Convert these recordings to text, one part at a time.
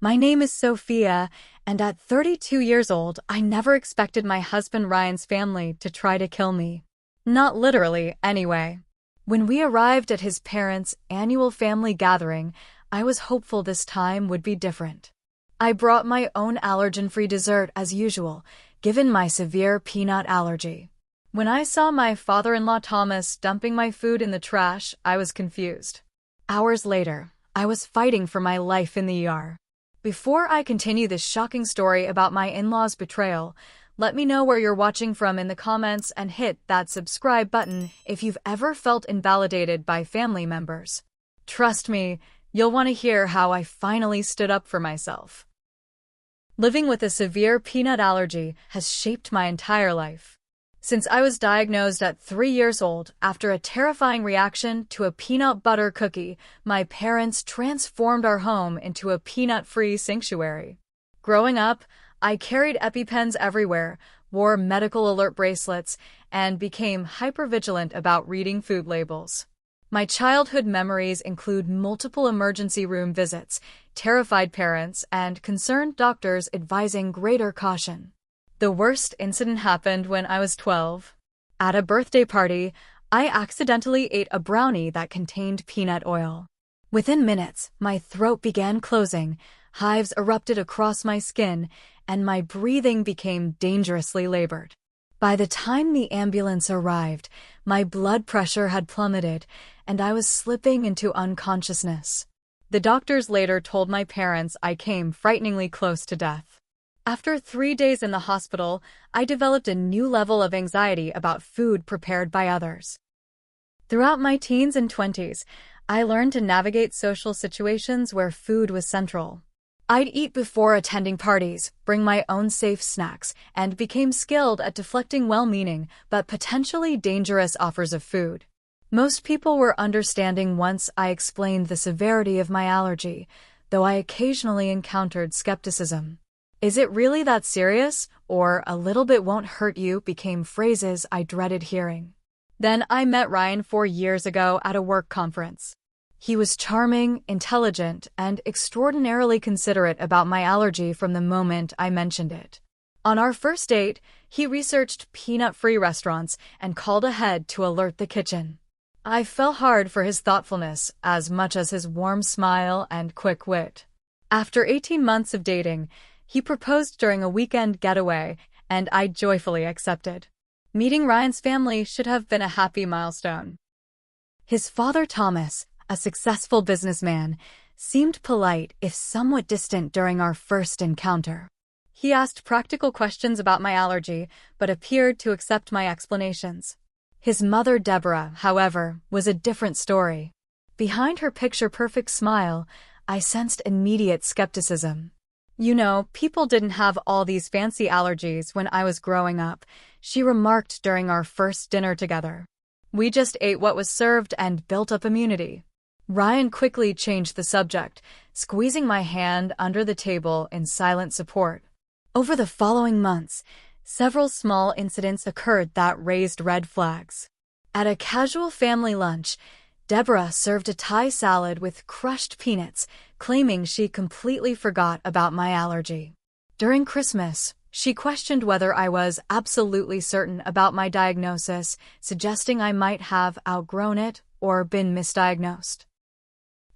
My name is Sophia, and at 32 years old, I never expected my husband Ryan's family to try to kill me. Not literally, anyway. When we arrived at his parents' annual family gathering, I was hopeful this time would be different. I brought my own allergen-free dessert as usual, given my severe peanut allergy. When I saw my father-in-law Thomas dumping my food in the trash, I was confused. Hours later, I was fighting for my life in the ER. Before I continue this shocking story about my in-laws' betrayal, let me know where you're watching from in the comments and hit that subscribe button if you've ever felt invalidated by family members. Trust me, you'll want to hear how I finally stood up for myself. Living with a severe peanut allergy has shaped my entire life. Since I was diagnosed at 3 years old after a terrifying reaction to a peanut butter cookie, my parents transformed our home into a peanut-free sanctuary. Growing up, I carried EpiPens everywhere, wore medical alert bracelets, and became hypervigilant about reading food labels. My childhood memories include multiple emergency room visits, terrified parents, and concerned doctors advising greater caution. The worst incident happened when I was 12. At a birthday party, I accidentally ate a brownie that contained peanut oil. Within minutes, my throat began closing, hives erupted across my skin, and my breathing became dangerously labored. By the time the ambulance arrived, my blood pressure had plummeted, and I was slipping into unconsciousness. The doctors later told my parents I came frighteningly close to death. After 3 days in the hospital, I developed a new level of anxiety about food prepared by others. Throughout my teens and 20s, I learned to navigate social situations where food was central. I'd eat before attending parties, bring my own safe snacks, and became skilled at deflecting well-meaning but potentially dangerous offers of food. Most people were understanding once I explained the severity of my allergy, though I occasionally encountered skepticism. "Is it really that serious?" or "a little bit won't hurt you" became phrases I dreaded hearing. Then I met Ryan 4 years ago at a work conference. He was charming, intelligent, and extraordinarily considerate about my allergy from the moment I mentioned it. On our first date, he researched peanut-free restaurants and called ahead to alert the kitchen. I fell hard for his thoughtfulness as much as his warm smile and quick wit. After 18 months of dating, he proposed during a weekend getaway, and I joyfully accepted. Meeting Ryan's family should have been a happy milestone. His father, Thomas, a successful businessman, seemed polite if somewhat distant during our first encounter. He asked practical questions about my allergy, but appeared to accept my explanations. His mother, Deborah, however, was a different story. Behind her picture-perfect smile, I sensed immediate skepticism. "You know, people didn't have all these fancy allergies when I was growing up," she remarked during our first dinner together. "We just ate what was served and built up immunity." Ryan quickly changed the subject, squeezing my hand under the table in silent support. Over the following months, several small incidents occurred that raised red flags. At a casual family lunch, Deborah served a Thai salad with crushed peanuts, claiming she completely forgot about my allergy. During Christmas, she questioned whether I was absolutely certain about my diagnosis, suggesting I might have outgrown it or been misdiagnosed.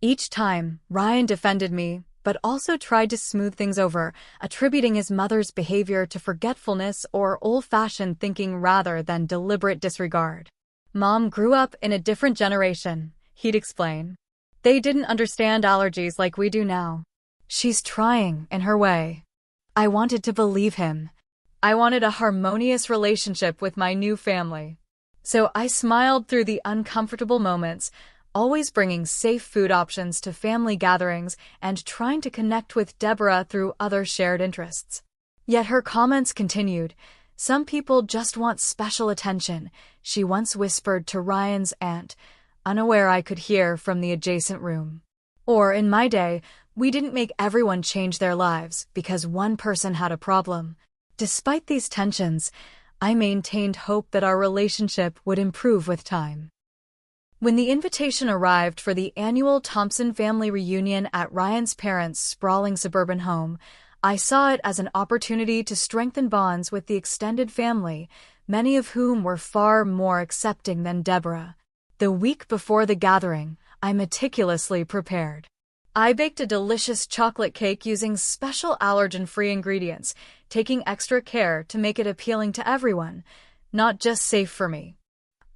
Each time, Ryan defended me, but also tried to smooth things over, attributing his mother's behavior to forgetfulness or old-fashioned thinking rather than deliberate disregard. "Mom grew up in a different generation," he'd explain. "They didn't understand allergies like we do now. She's trying in her way." I wanted to believe him. I wanted a harmonious relationship with my new family. So I smiled through the uncomfortable moments, always bringing safe food options to family gatherings and trying to connect with Deborah through other shared interests. Yet her comments continued. "Some people just want special attention," she once whispered to Ryan's aunt, unaware I could hear from the adjacent room. Or, in my day, we didn't make everyone change their lives because one person had a problem. Despite these tensions, I maintained hope that our relationship would improve with time. When the invitation arrived for the annual Thompson family reunion at Ryan's parents' sprawling suburban home, I saw it as an opportunity to strengthen bonds with the extended family, many of whom were far more accepting than Deborah. The week before the gathering, I meticulously prepared. I baked a delicious chocolate cake using special allergen-free ingredients, taking extra care to make it appealing to everyone, not just safe for me.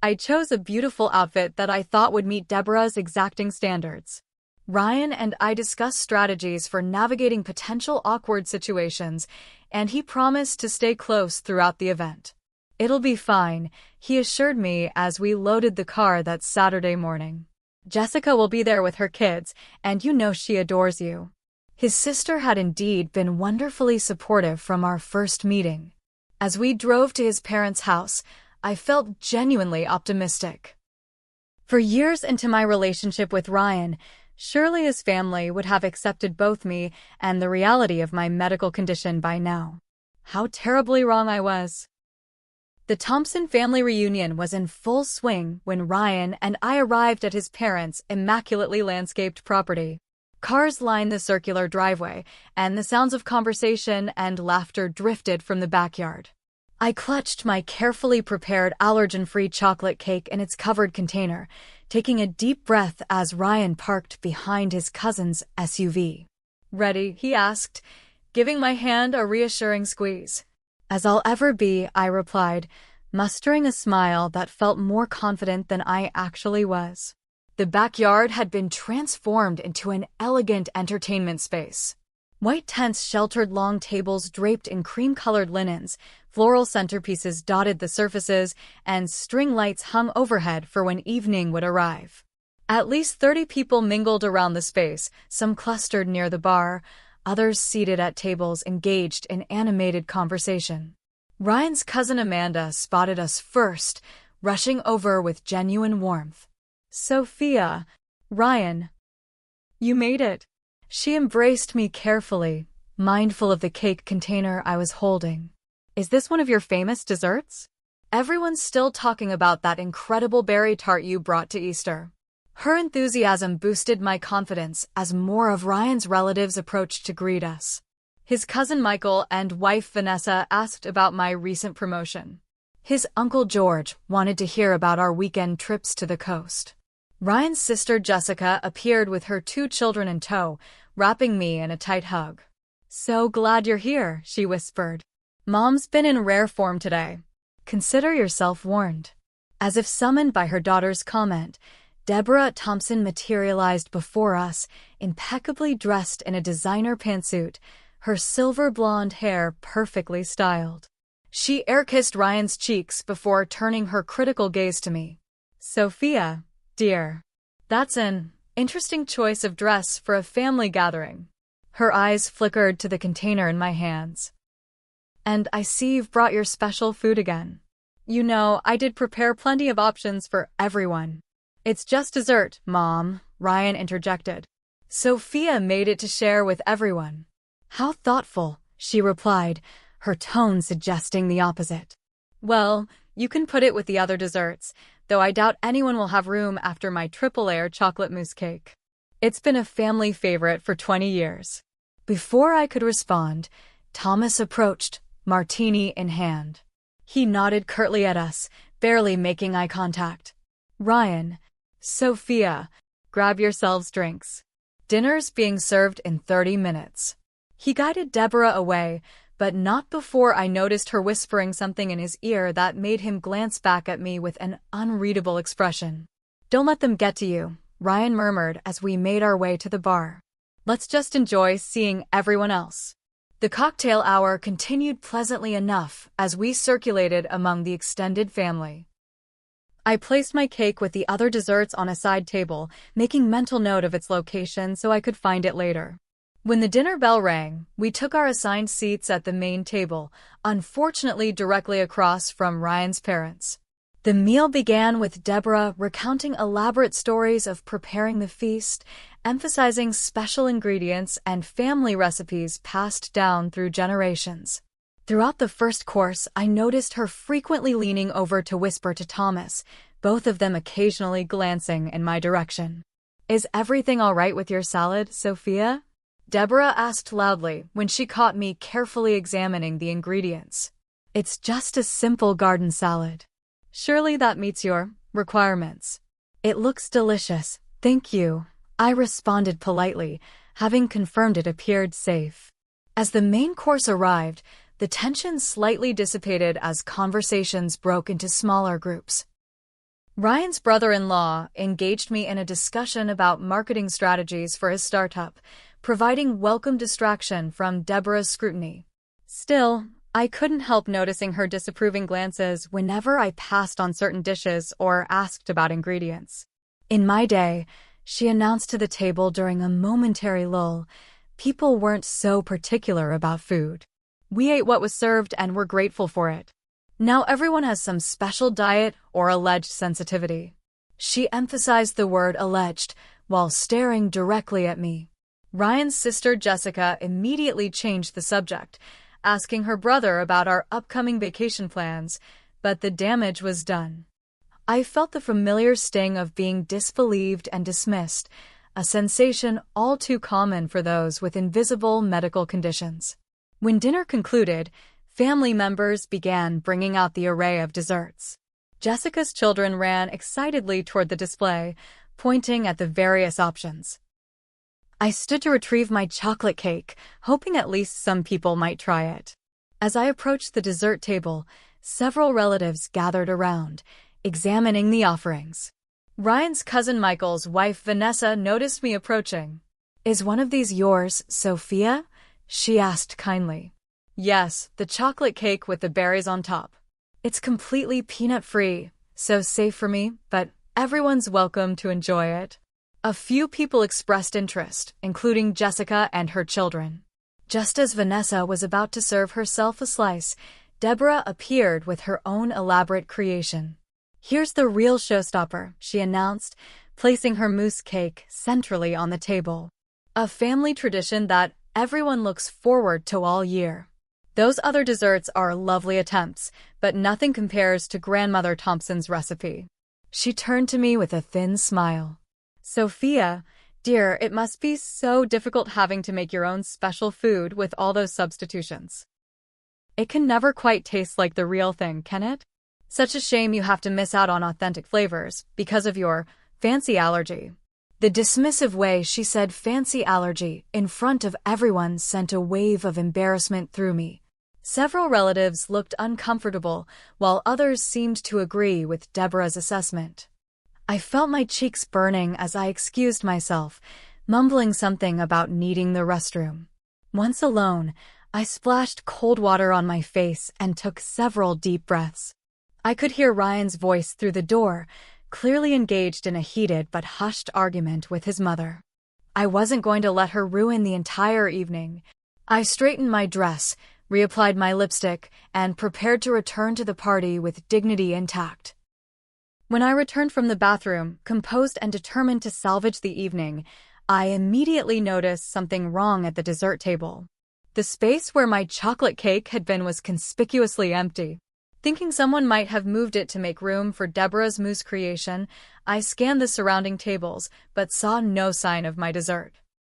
I chose a beautiful outfit that I thought would meet Deborah's exacting standards. Ryan and I discussed strategies for navigating potential awkward situations, and he promised to stay close throughout the event. "It'll be fine," he assured me as we loaded the car that Saturday morning. "Jessica will be there with her kids, and you know she adores you." His sister had indeed been wonderfully supportive from our first meeting. As we drove to his parents' house, I felt genuinely optimistic. For years into my relationship with Ryan, surely his family would have accepted both me and the reality of my medical condition by now. How terribly wrong I was. The Thompson family reunion was in full swing when Ryan and I arrived at his parents' immaculately landscaped property. Cars lined the circular driveway, and the sounds of conversation and laughter drifted from the backyard. I clutched my carefully prepared allergen-free chocolate cake in its covered container, taking a deep breath as Ryan parked behind his cousin's SUV. "Ready?" he asked, giving my hand a reassuring squeeze. "As I'll ever be," I replied, mustering a smile that felt more confident than I actually was. The backyard had been transformed into an elegant entertainment space. White tents sheltered long tables draped in cream-colored linens, floral centerpieces dotted the surfaces, and string lights hung overhead for when evening would arrive. At least 30 people mingled around the space, some clustered near the bar, others seated at tables engaged in animated conversation. Ryan's cousin Amanda spotted us first, rushing over with genuine warmth. "Sophia, Ryan, you made it." She embraced me carefully, mindful of the cake container I was holding. "Is this one of your famous desserts? Everyone's still talking about that incredible berry tart you brought to Easter." Her enthusiasm boosted my confidence as more of Ryan's relatives approached to greet us. His cousin Michael and wife Vanessa asked about my recent promotion. His uncle George wanted to hear about our weekend trips to the coast. Ryan's sister Jessica appeared with her 2 children in tow, wrapping me in a tight hug. "So glad you're here," she whispered. "Mom's been in rare form today. Consider yourself warned." As if summoned by her daughter's comment, Deborah Thompson materialized before us, impeccably dressed in a designer pantsuit, her silver blonde hair perfectly styled. She air-kissed Ryan's cheeks before turning her critical gaze to me. "Sophia, dear, that's an interesting choice of dress for a family gathering." Her eyes flickered to the container in my hands. "And I see you've brought your special food again." "You know, I did prepare plenty of options for everyone." "It's just dessert, Mom," Ryan interjected. "Sophia made it to share with everyone." "How thoughtful," she replied, her tone suggesting the opposite. "Well, you can put it with the other desserts, though I doubt anyone will have room after my triple-layer chocolate mousse cake. It's been a family favorite for 20 years. Before I could respond, Thomas approached, martini in hand. He nodded curtly at us, barely making eye contact. "Ryan, Sophia, grab yourselves drinks. Dinner's being served in 30 minutes. He guided Deborah away, but not before I noticed her whispering something in his ear that made him glance back at me with an unreadable expression. "Don't let them get to you," Ryan murmured as we made our way to the bar. "Let's just enjoy seeing everyone else." The cocktail hour continued pleasantly enough as we circulated among the extended family. I placed my cake with the other desserts on a side table, making mental note of its location so I could find it later. When the dinner bell rang, we took our assigned seats at the main table, unfortunately directly across from Ryan's parents. The meal began with Deborah recounting elaborate stories of preparing the feast, emphasizing special ingredients and family recipes passed down through generations. Throughout the first course, I noticed her frequently leaning over to whisper to Thomas, both of them occasionally glancing in my direction. "Is everything all right with your salad, Sophia?" Deborah asked loudly when she caught me carefully examining the ingredients. "It's just a simple garden salad. Surely that meets your requirements." "It looks delicious, thank you," I responded politely, having confirmed it appeared safe. As the main course arrived, the tension slightly dissipated as conversations broke into smaller groups. Ryan's brother-in-law engaged me in a discussion about marketing strategies for his startup, providing welcome distraction from Deborah's scrutiny. Still, I couldn't help noticing her disapproving glances whenever I passed on certain dishes or asked about ingredients. In my day, she announced to the table during a momentary lull, people weren't so particular about food. We ate what was served and were grateful for it. Now everyone has some special diet or alleged sensitivity. She emphasized the word alleged while staring directly at me. Ryan's sister Jessica immediately changed the subject, asking her brother about our upcoming vacation plans, but the damage was done. I felt the familiar sting of being disbelieved and dismissed, a sensation all too common for those with invisible medical conditions. When dinner concluded, family members began bringing out the array of desserts. Jessica's children ran excitedly toward the display, pointing at the various options. I stood to retrieve my chocolate cake, hoping at least some people might try it. As I approached the dessert table, several relatives gathered around, examining the offerings. Ryan's cousin Michael's wife Vanessa noticed me approaching. "Is one of these yours, Sophia?" she asked kindly. "Yes, the chocolate cake with the berries on top. It's completely peanut-free, so safe for me, but everyone's welcome to enjoy it." A few people expressed interest, including Jessica and her children. Just as Vanessa was about to serve herself a slice, Deborah appeared with her own elaborate creation. "Here's the real showstopper," she announced, placing her mousse cake centrally on the table. A family tradition that everyone looks forward to all year. Those other desserts are lovely attempts, but nothing compares to Grandmother Thompson's recipe. She turned to me with a thin smile. "Sophia, dear, it must be so difficult having to make your own special food with all those substitutions. It can never quite taste like the real thing, can it? Such a shame you have to miss out on authentic flavors because of your fancy allergy." The dismissive way she said fancy allergy in front of everyone sent a wave of embarrassment through me. Several relatives looked uncomfortable, while others seemed to agree with Deborah's assessment. I felt my cheeks burning as I excused myself, mumbling something about needing the restroom. Once alone, I splashed cold water on my face and took several deep breaths. I could hear Ryan's voice through the door, clearly engaged in a heated but hushed argument with his mother. I wasn't going to let her ruin the entire evening. I straightened my dress, reapplied my lipstick, and prepared to return to the party with dignity intact. When I returned from the bathroom, composed and determined to salvage the evening, I immediately noticed something wrong at the dessert table. The space where my chocolate cake had been was conspicuously empty. Thinking someone might have moved it to make room for Deborah's mousse creation, I scanned the surrounding tables, but saw no sign of my dessert.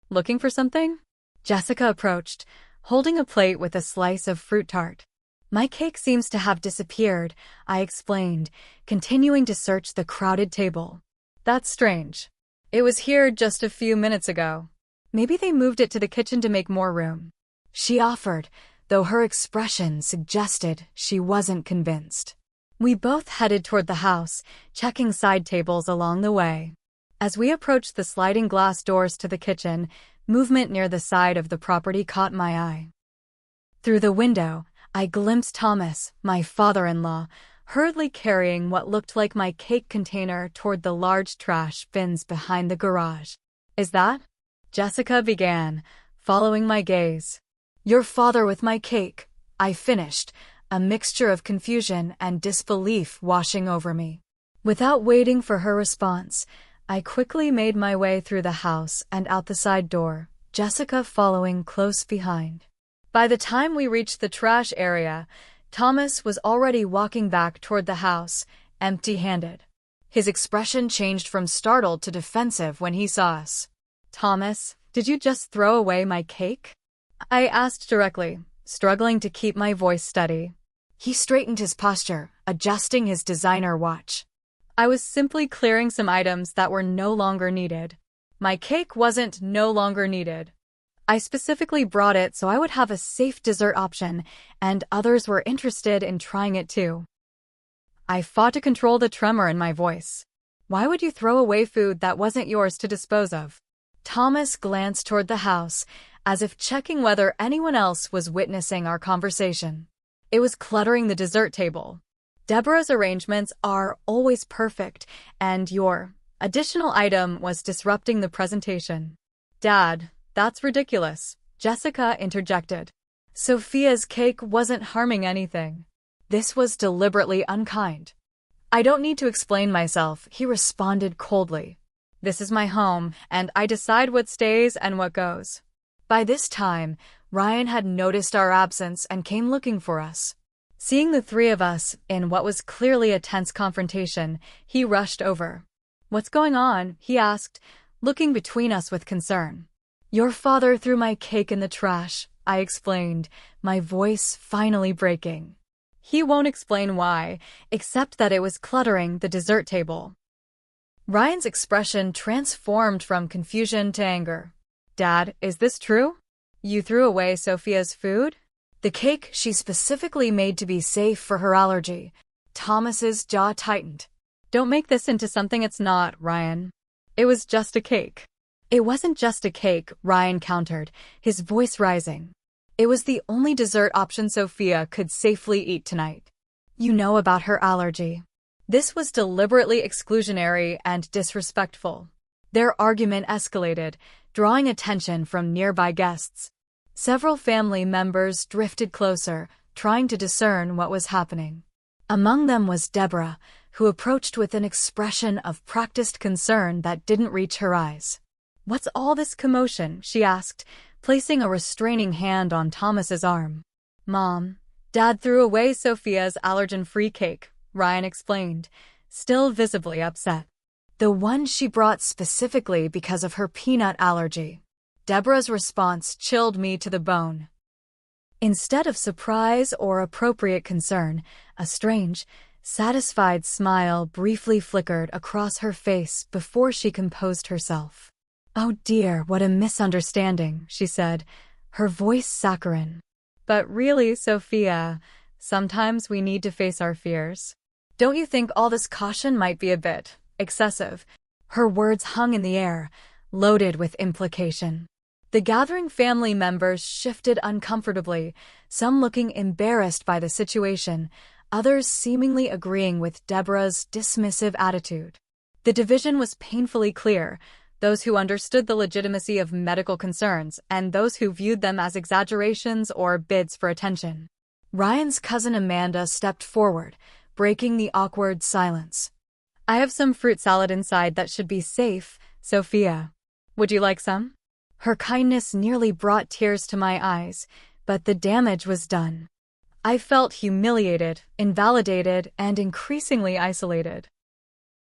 "Looking for something?" Jessica approached, holding a plate with a slice of fruit tart. "My cake seems to have disappeared," I explained, continuing to search the crowded table. "That's strange. It was here just a few minutes ago. Maybe they moved it to the kitchen to make more room," she offered, though her expression suggested she wasn't convinced. We both headed toward the house, checking side tables along the way. As we approached the sliding glass doors to the kitchen, movement near the side of the property caught my eye. Through the window, I glimpsed Thomas, my father-in-law, hurriedly carrying what looked like my cake container toward the large trash bins behind the garage. "Is that?" Jessica began, following my gaze. "Your father with my cake," I finished, a mixture of confusion and disbelief washing over me. Without waiting for her response, I quickly made my way through the house and out the side door, Jessica following close behind. By the time we reached the trash area, Thomas was already walking back toward the house, empty-handed. His expression changed from startled to defensive when he saw us. "Thomas, did you just throw away my cake?" I asked directly, struggling to keep my voice steady. He straightened his posture, adjusting his designer watch. "I was simply clearing some items that were no longer needed." My cake wasn't no longer needed. I specifically brought it so I would have a safe dessert option, and others were interested in trying it too. I fought to control the tremor in my voice. "Why would you throw away food that wasn't yours to dispose of?" Thomas glanced toward the house, as if checking whether anyone else was witnessing our conversation. It was cluttering the dessert table. "Deborah's arrangements are always perfect, and your additional item was disrupting the presentation." "Dad, that's ridiculous," Jessica interjected. "Sophia's cake wasn't harming anything." This was deliberately unkind. "I don't need to explain myself," he responded coldly. "This is my home, and I decide what stays and what goes." By this time, Ryan had noticed our absence and came looking for us. Seeing the three of us in what was clearly a tense confrontation, he rushed over. "What's going on?" he asked, looking between us with concern. "Your father threw my cake in the trash," I explained, my voice finally breaking. He won't explain why, except that it was cluttering the dessert table. Ryan's expression transformed from confusion to anger. "Dad, is this true? You threw away Sophia's food?" "The cake she specifically made to be safe for her allergy." Thomas's jaw tightened. "Don't make this into something it's not, Ryan. It was just a cake." "It wasn't just a cake," Ryan countered, his voice rising. "It was the only dessert option Sophia could safely eat tonight. You know about her allergy." This was deliberately exclusionary and disrespectful. Their argument escalated, drawing attention from nearby guests. Several family members drifted closer, trying to discern what was happening. Among them was Deborah, who approached with an expression of practiced concern that didn't reach her eyes. "What's all this commotion?" she asked, placing a restraining hand on Thomas's arm. "Mom, Dad threw away Sophia's allergen-free cake," Ryan explained, still visibly upset. "The one she brought specifically because of her peanut allergy." Deborah's response chilled me to the bone. Instead of surprise or appropriate concern, a strange, satisfied smile briefly flickered across her face before she composed herself. "Oh dear, what a misunderstanding," she said, her voice saccharine. "But really, Sophia, sometimes we need to face our fears. Don't you think all this caution might be a bit excessive?" Her words hung in the air, loaded with implication. The gathering family members shifted uncomfortably, some looking embarrassed by the situation, others seemingly agreeing with Deborah's dismissive attitude. The division was painfully clear: those who understood the legitimacy of medical concerns and those who viewed them as exaggerations or bids for attention. Ryan's cousin Amanda stepped forward, breaking the awkward silence. "I have some fruit salad inside that should be safe, Sophia. Would you like some?" Her kindness nearly brought tears to my eyes, but the damage was done. I felt humiliated, invalidated, and increasingly isolated.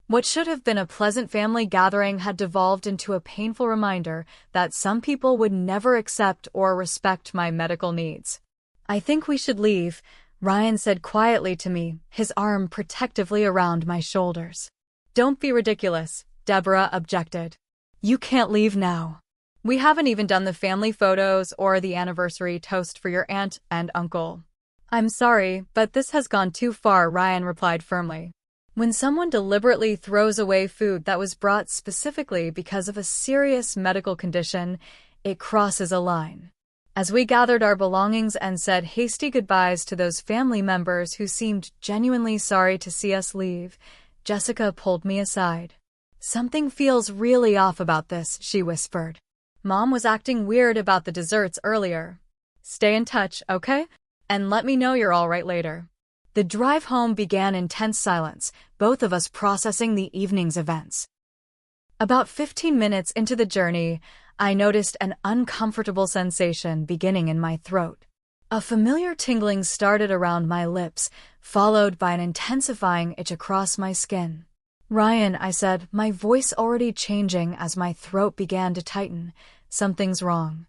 What should have been a pleasant family gathering had devolved into a painful reminder that some people would never accept or respect my medical needs. "I think we should leave," Ryan said quietly to me, his arm protectively around my shoulders. "Don't be ridiculous," Deborah objected. "You can't leave now. We haven't even done the family photos or the anniversary toast for your aunt and uncle." "I'm sorry, but this has gone too far," Ryan replied firmly. When someone deliberately throws away food that was brought specifically because of a serious medical condition, it crosses a line. As we gathered our belongings and said hasty goodbyes to those family members who seemed genuinely sorry to see us leave, Jessica pulled me aside. "Something feels really off about this," she whispered. "Mom was acting weird about the desserts earlier. Stay in touch, okay? And let me know you're all right later." The drive home began in tense silence, both of us processing the evening's events. About 15 minutes into the journey, I noticed an uncomfortable sensation beginning in my throat. A familiar tingling started around my lips, followed by an intensifying itch across my skin. Ryan, I said, my voice already changing as my throat began to tighten. Something's wrong.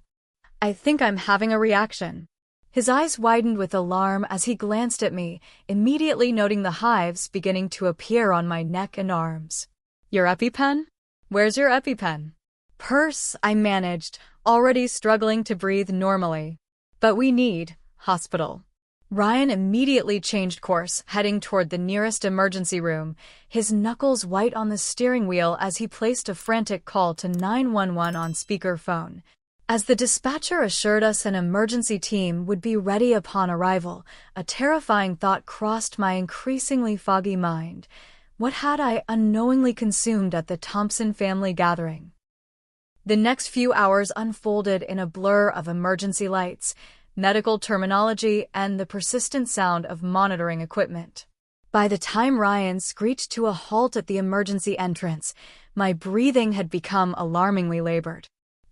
I think I'm having a reaction. His eyes widened with alarm as he glanced at me, immediately noting the hives beginning to appear on my neck and arms. Your EpiPen? Where's your EpiPen? Purse, I managed, already struggling to breathe normally. But we need hospital. Ryan immediately changed course, heading toward the nearest emergency room, his knuckles white on the steering wheel as he placed a frantic call to 911 on speakerphone. As the dispatcher assured us an emergency team would be ready upon arrival, a terrifying thought crossed my increasingly foggy mind. What had I unknowingly consumed at the Thompson family gathering? The next few hours unfolded in a blur of emergency lights, medical terminology, and the persistent sound of monitoring equipment. By the time Ryan screeched to a halt at the emergency entrance, my breathing had become alarmingly labored.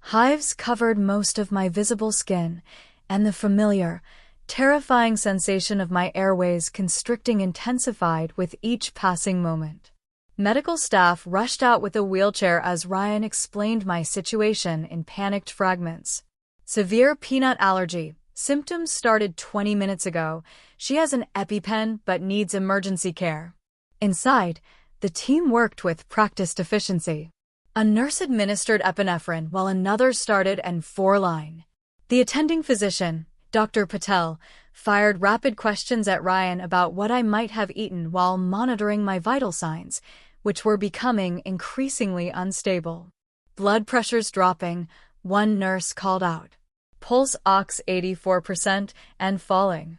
Hives covered most of my visible skin, and the familiar, terrifying sensation of my airways constricting intensified with each passing moment. Medical staff rushed out with a wheelchair as Ryan explained my situation in panicked fragments. Severe peanut allergy. Symptoms started 20 minutes ago. She has an EpiPen but needs emergency care. Inside, the team worked with practiced efficiency. A nurse administered epinephrine while another started an 4-line. The attending physician, Dr. Patel, fired rapid questions at Ryan about what I might have eaten while monitoring my vital signs, which were becoming increasingly unstable. Blood pressures dropping, one nurse called out. Pulse ox 84% and falling.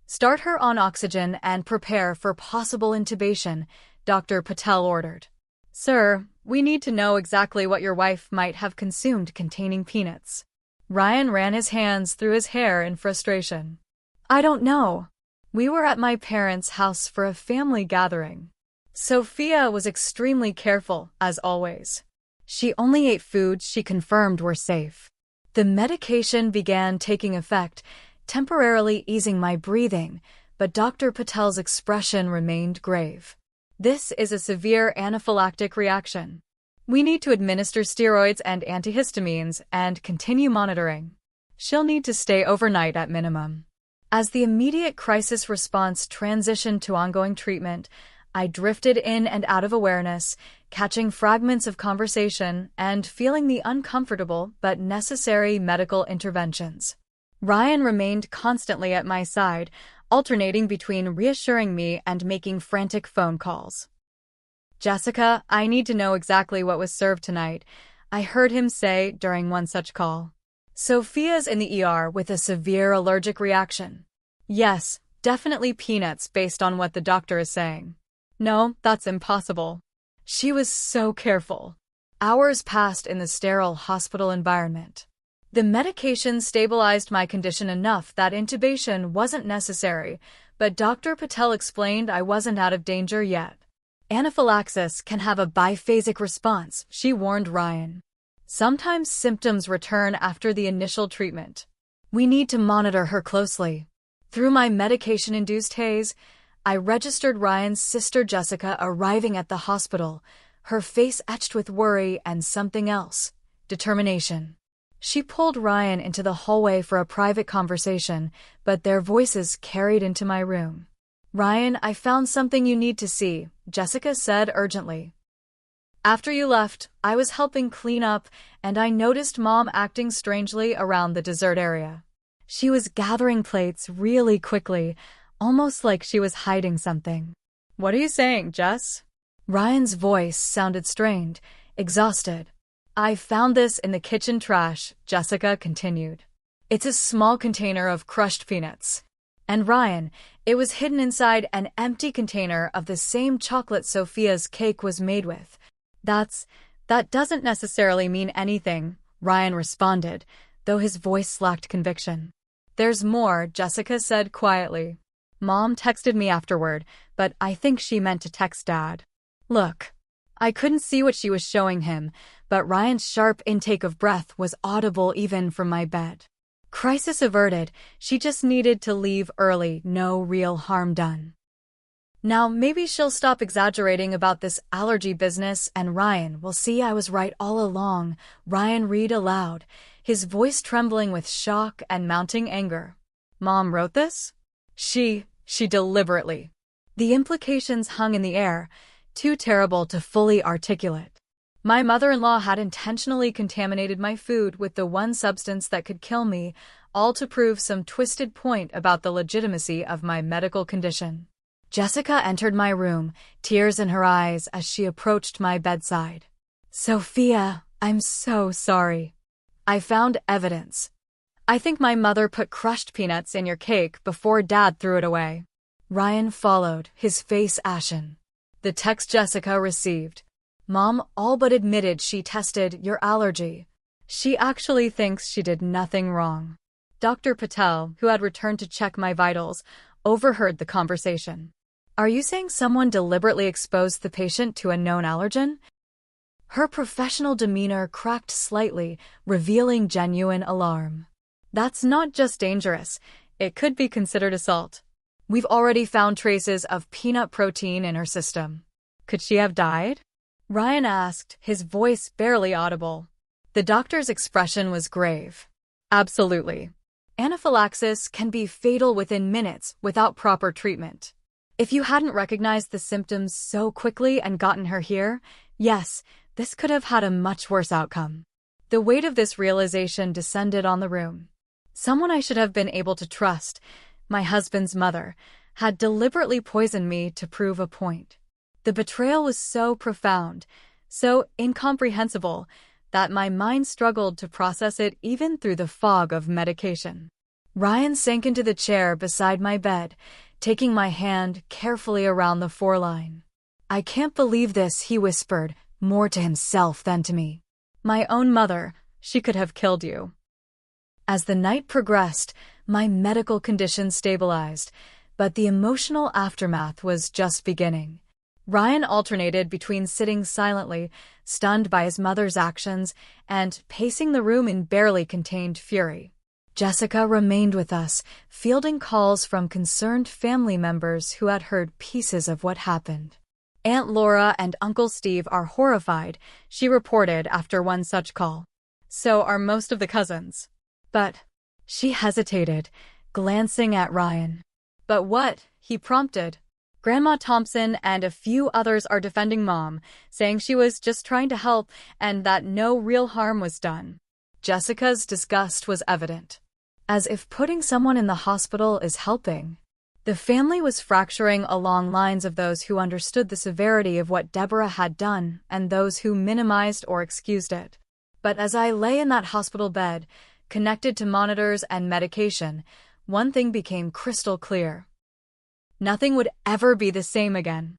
Start her on oxygen and prepare for possible intubation, Dr. Patel ordered. Sir, we need to know exactly what your wife might have consumed containing peanuts. Ryan ran his hands through his hair in frustration. I don't know. We were at my parents' house for a family gathering. Sophia was extremely careful, as always. She only ate foods she confirmed were safe. The medication began taking effect, temporarily easing my breathing, but Dr. Patel's expression remained grave. This is a severe anaphylactic reaction. We need to administer steroids and antihistamines and continue monitoring. She'll need to stay overnight at minimum. As the immediate crisis response transitioned to ongoing treatment, I drifted in and out of awareness, catching fragments of conversation and feeling the uncomfortable but necessary medical interventions. Ryan remained constantly at my side, alternating between reassuring me and making frantic phone calls. Jessica, I need to know exactly what was served tonight, I heard him say during one such call. Sophia's in the ER with a severe allergic reaction. Yes, definitely peanuts based on what the doctor is saying. No, that's impossible. She was so careful. Hours passed in the sterile hospital environment. The medication stabilized my condition enough that intubation wasn't necessary, but Dr. Patel explained I wasn't out of danger yet. Anaphylaxis can have a biphasic response, she warned Ryan. Sometimes symptoms return after the initial treatment. We need to monitor her closely. Through my medication-induced haze, I registered Ryan's sister Jessica arriving at the hospital, her face etched with worry and something else, determination. She pulled Ryan into the hallway for a private conversation, but their voices carried into my room. Ryan, I found something you need to see, Jessica said urgently. After you left, I was helping clean up, and I noticed Mom acting strangely around the dessert area. She was gathering plates really quickly, almost like she was hiding something. What are you saying, Jess? Ryan's voice sounded strained, exhausted. I found this in the kitchen trash, Jessica continued. It's a small container of crushed peanuts. And Ryan, it was hidden inside an empty container of the same chocolate Sophia's cake was made with. That doesn't necessarily mean anything, Ryan responded, though his voice lacked conviction. There's more, Jessica said quietly. Mom texted me afterward, but I think she meant to text Dad. Look. I couldn't see what she was showing him, but Ryan's sharp intake of breath was audible even from my bed. Crisis averted, she just needed to leave early, no real harm done. Now maybe she'll stop exaggerating about this allergy business and Ryan will see I was right all along. Ryan read aloud, his voice trembling with shock and mounting anger. Mom wrote this? She deliberately. The implications hung in the air, too terrible to fully articulate. My mother-in-law had intentionally contaminated my food with the one substance that could kill me, all to prove some twisted point about the legitimacy of my medical condition. Jessica entered my room, tears in her eyes as she approached my bedside. Sophia, I'm so sorry. I found evidence. I think my mother put crushed peanuts in your cake before Dad threw it away. Ryan followed, his face ashen. The text Jessica received. Mom all but admitted she tested your allergy. She actually thinks she did nothing wrong. Dr. Patel, who had returned to check my vitals, overheard the conversation. Are you saying someone deliberately exposed the patient to a known allergen? Her professional demeanor cracked slightly, revealing genuine alarm. That's not just dangerous, it could be considered assault. We've already found traces of peanut protein in her system. Could she have died? Ryan asked, his voice barely audible. The doctor's expression was grave. Absolutely. Anaphylaxis can be fatal within minutes without proper treatment. If you hadn't recognized the symptoms so quickly and gotten her here, yes, this could have had a much worse outcome. The weight of this realization descended on the room. Someone I should have been able to trust, my husband's mother, had deliberately poisoned me to prove a point. The betrayal was so profound, so incomprehensible, that my mind struggled to process it even through the fog of medication. Ryan sank into the chair beside my bed, taking my hand carefully around the foreline. I can't believe this, he whispered, more to himself than to me. My own mother, she could have killed you. As the night progressed, my medical condition stabilized, but the emotional aftermath was just beginning. Ryan alternated between sitting silently, stunned by his mother's actions, and pacing the room in barely contained fury. Jessica remained with us, fielding calls from concerned family members who had heard pieces of what happened. Aunt Laura and Uncle Steve are horrified, she reported after one such call. So are most of the cousins. But she hesitated, glancing at Ryan. But what? He prompted. Grandma Thompson and a few others are defending Mom, saying she was just trying to help and that no real harm was done. Jessica's disgust was evident. As if putting someone in the hospital is helping. The family was fracturing along lines of those who understood the severity of what Deborah had done and those who minimized or excused it. But as I lay in that hospital bed, connected to monitors and medication, one thing became crystal clear. Nothing would ever be the same again.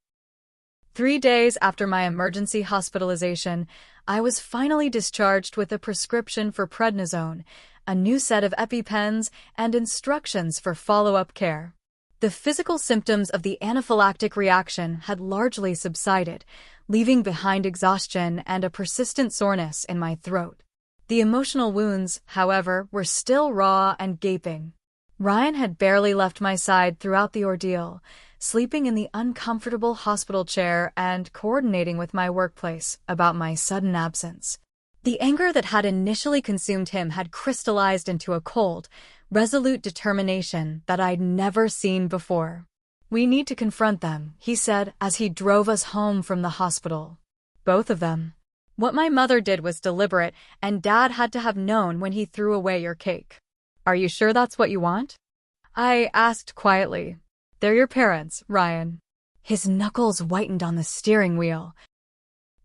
3 days after my emergency hospitalization, I was finally discharged with a prescription for prednisone, a new set of EpiPens, and instructions for follow-up care. The physical symptoms of the anaphylactic reaction had largely subsided, leaving behind exhaustion and a persistent soreness in my throat. The emotional wounds, however, were still raw and gaping. Ryan had barely left my side throughout the ordeal, sleeping in the uncomfortable hospital chair and coordinating with my workplace about my sudden absence. The anger that had initially consumed him had crystallized into a cold, resolute determination that I'd never seen before. We need to confront them, he said as he drove us home from the hospital. Both of them. What my mother did was deliberate, and Dad had to have known when he threw away your cake. Are you sure that's what you want? I asked quietly. They're your parents, Ryan. His knuckles whitened on the steering wheel.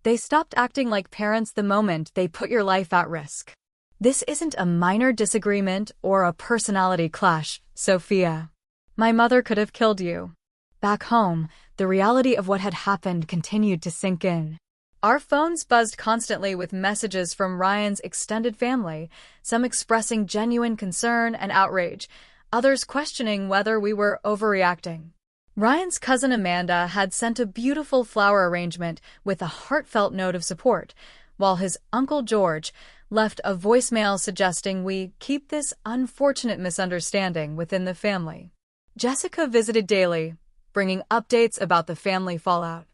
They stopped acting like parents the moment they put your life at risk. This isn't a minor disagreement or a personality clash, Sophia. My mother could have killed you. Back home, the reality of what had happened continued to sink in. Our phones buzzed constantly with messages from Ryan's extended family, some expressing genuine concern and outrage, others questioning whether we were overreacting. Ryan's cousin Amanda had sent a beautiful flower arrangement with a heartfelt note of support, while his Uncle George left a voicemail suggesting we keep this unfortunate misunderstanding within the family. Jessica visited daily, bringing updates about the family fallout.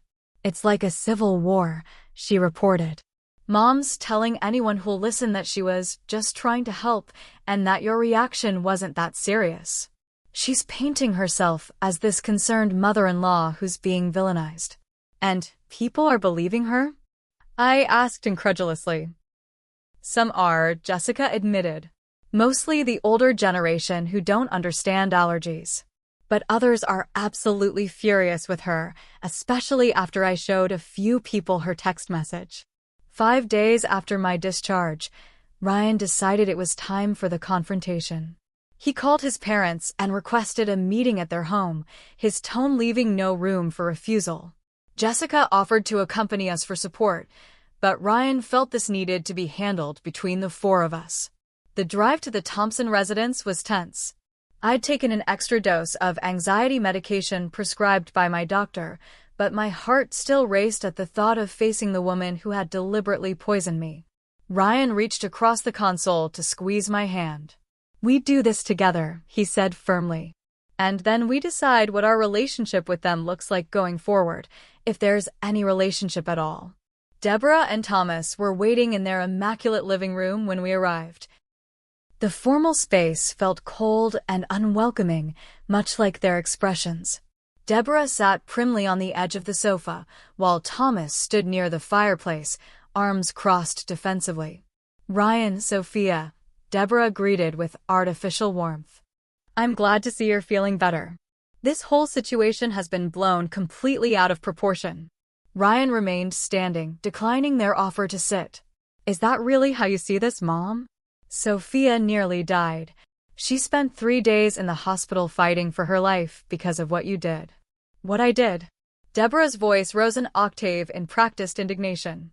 "It's like a civil war," she reported. "Mom's telling anyone who'll listen that she was just trying to help and that your reaction wasn't that serious. She's painting herself as this concerned mother-in-law who's being villainized. And people are believing her?" I asked incredulously. "Some are," Jessica admitted. "Mostly the older generation who don't understand allergies. But others are absolutely furious with her, especially after I showed a few people her text message." 5 days after my discharge, Ryan decided it was time for the confrontation. He called his parents and requested a meeting at their home, his tone leaving no room for refusal. Jessica offered to accompany us for support, but Ryan felt this needed to be handled between the four of us. The drive to the Thompson residence was tense. I'd taken an extra dose of anxiety medication prescribed by my doctor, but my heart still raced at the thought of facing the woman who had deliberately poisoned me. Ryan reached across the console to squeeze my hand. "We do this together," he said firmly. "And then we decide what our relationship with them looks like going forward, if there's any relationship at all." Deborah and Thomas were waiting in their immaculate living room when we arrived. The formal space felt cold and unwelcoming, much like their expressions. Deborah sat primly on the edge of the sofa, while Thomas stood near the fireplace, arms crossed defensively. "Ryan, Sophia," Deborah greeted with artificial warmth. "I'm glad to see you're feeling better. This whole situation has been blown completely out of proportion." Ryan remained standing, declining their offer to sit. "Is that really how you see this, Mom?" "Sophia nearly died. She spent 3 days in the hospital fighting for her life because of what you did." "What I did?" Deborah's voice rose an octave in practiced indignation.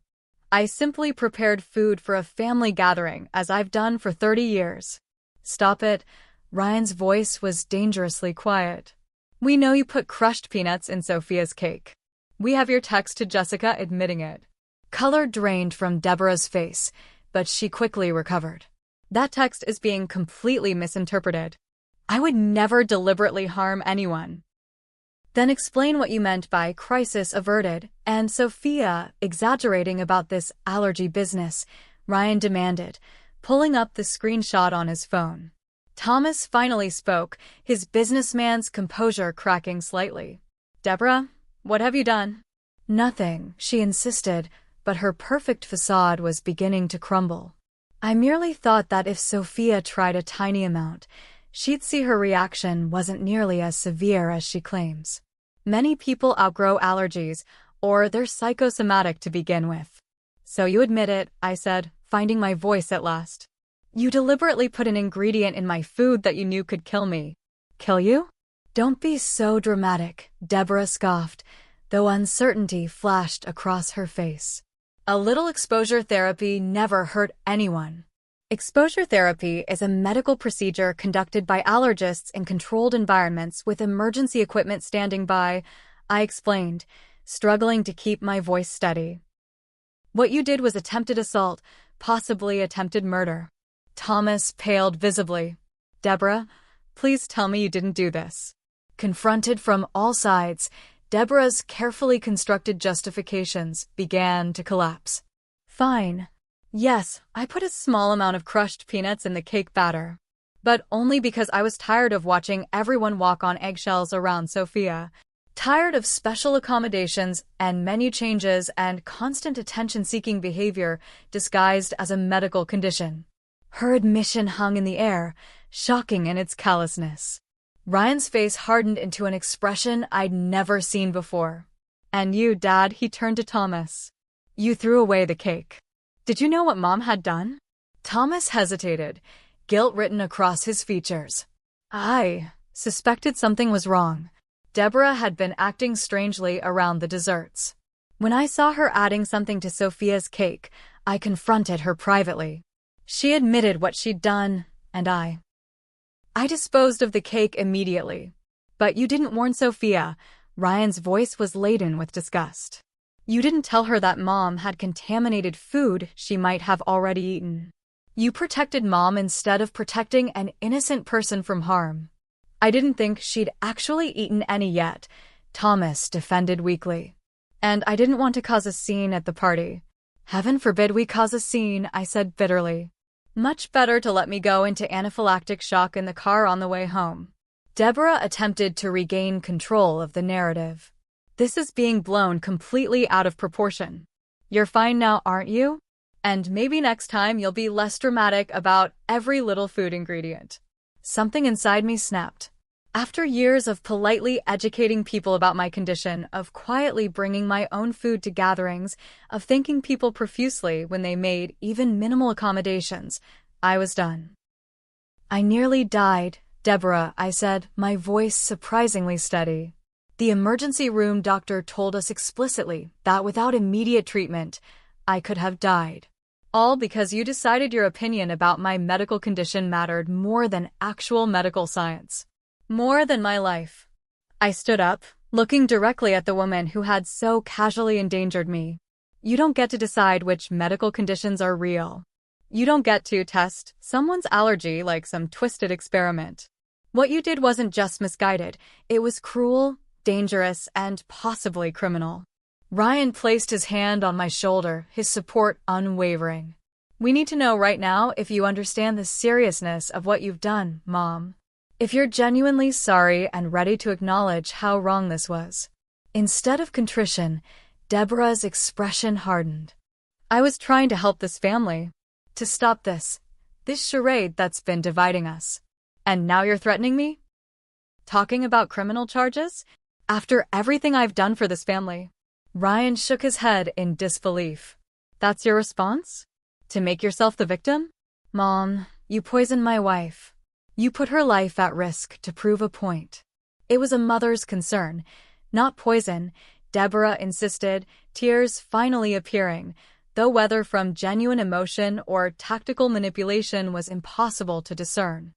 "I simply prepared food for a family gathering, as I've done for 30 years. "Stop it." Ryan's voice was dangerously quiet. "We know you put crushed peanuts in Sophia's cake. We have your text to Jessica admitting it." Color drained from Deborah's face, but she quickly recovered. "That text is being completely misinterpreted. I would never deliberately harm anyone." "Then explain what you meant by crisis averted and Sophia exaggerating about this allergy business," Ryan demanded, pulling up the screenshot on his phone. Thomas finally spoke, his businessman's composure cracking slightly. "Deborah, what have you done?" "Nothing," she insisted, but her perfect facade was beginning to crumble. "I merely thought that if Sophia tried a tiny amount, she'd see her reaction wasn't nearly as severe as she claims. Many people outgrow allergies, or they're psychosomatic to begin with." "So you admit it," I said, finding my voice at last. "You deliberately put an ingredient in my food that you knew could kill me." "Kill you?" "Don't be so dramatic," Deborah scoffed, though uncertainty flashed across her face. "A little exposure therapy never hurt anyone." Exposure therapy is a medical procedure conducted by allergists in controlled environments with emergency equipment standing by, I explained, struggling to keep my voice steady. "What you did was attempted assault, possibly attempted murder." Thomas paled visibly. "Deborah, please tell me you didn't do this." Confronted from all sides, Deborah's carefully constructed justifications began to collapse. "Fine. Yes, I put a small amount of crushed peanuts in the cake batter. But only because I was tired of watching everyone walk on eggshells around Sophia. Tired of special accommodations and menu changes and constant attention-seeking behavior disguised as a medical condition." Her admission hung in the air, shocking in its callousness. Ryan's face hardened into an expression I'd never seen before. "And you, Dad," he turned to Thomas. "You threw away the cake. Did you know what Mom had done?" Thomas hesitated, guilt written across his features. I suspected something was wrong. Deborah had been acting strangely around the desserts. When I saw her adding something to Sophia's cake, I confronted her privately. She admitted what she'd done, and I disposed of the cake immediately. "But you didn't warn Sophia." Ryan's voice was laden with disgust. "You didn't tell her that Mom had contaminated food she might have already eaten. You protected Mom instead of protecting an innocent person from harm." "I didn't think she'd actually eaten any yet," Thomas defended weakly. And I didn't want to cause a scene at the party. Heaven forbid we cause a scene, I said bitterly. Much better to let me go into anaphylactic shock in the car on the way home. Deborah attempted to regain control of the narrative. This is being blown completely out of proportion. You're fine now, aren't you? And maybe next time you'll be less dramatic about every little food ingredient. Something inside me snapped. After years of politely educating people about my condition, of quietly bringing my own food to gatherings, of thanking people profusely when they made even minimal accommodations, I was done. I nearly died, Deborah, I said, my voice surprisingly steady. The emergency room doctor told us explicitly that without immediate treatment, I could have died. All because you decided your opinion about my medical condition mattered more than actual medical science. More than my life. I stood up, looking directly at the woman who had so casually endangered me. You don't get to decide which medical conditions are real. You don't get to test someone's allergy like some twisted experiment. What you did wasn't just misguided, it was cruel, dangerous, and possibly criminal. Ryan placed his hand on my shoulder, his support unwavering. We need to know right now if you understand the seriousness of what you've done, Mom. If you're genuinely sorry and ready to acknowledge how wrong this was. Instead of contrition, Deborah's expression hardened. I was trying to help this family. To stop this charade that's been dividing us. And now you're threatening me? Talking about criminal charges? After everything I've done for this family. Ryan shook his head in disbelief. That's your response? To make yourself the victim? Mom, you poisoned my wife. You put her life at risk to prove a point. It was a mother's concern, not poison, Deborah insisted, tears finally appearing, though whether from genuine emotion or tactical manipulation was impossible to discern.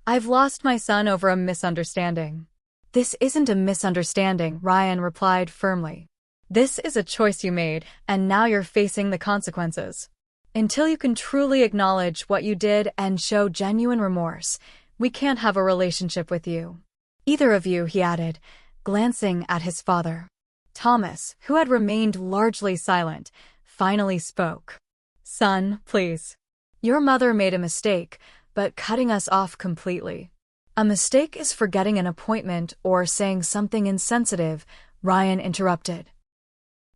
I've lost my son over a misunderstanding. This isn't a misunderstanding, Ryan replied firmly. This is a choice you made, and now you're facing the consequences. Until you can truly acknowledge what you did and show genuine remorse, we can't have a relationship with you. Either of you, he added, glancing at his father. Thomas, who had remained largely silent, finally spoke. Son, please. Your mother made a mistake, but cutting us off completely. A mistake is forgetting an appointment or saying something insensitive, Ryan interrupted.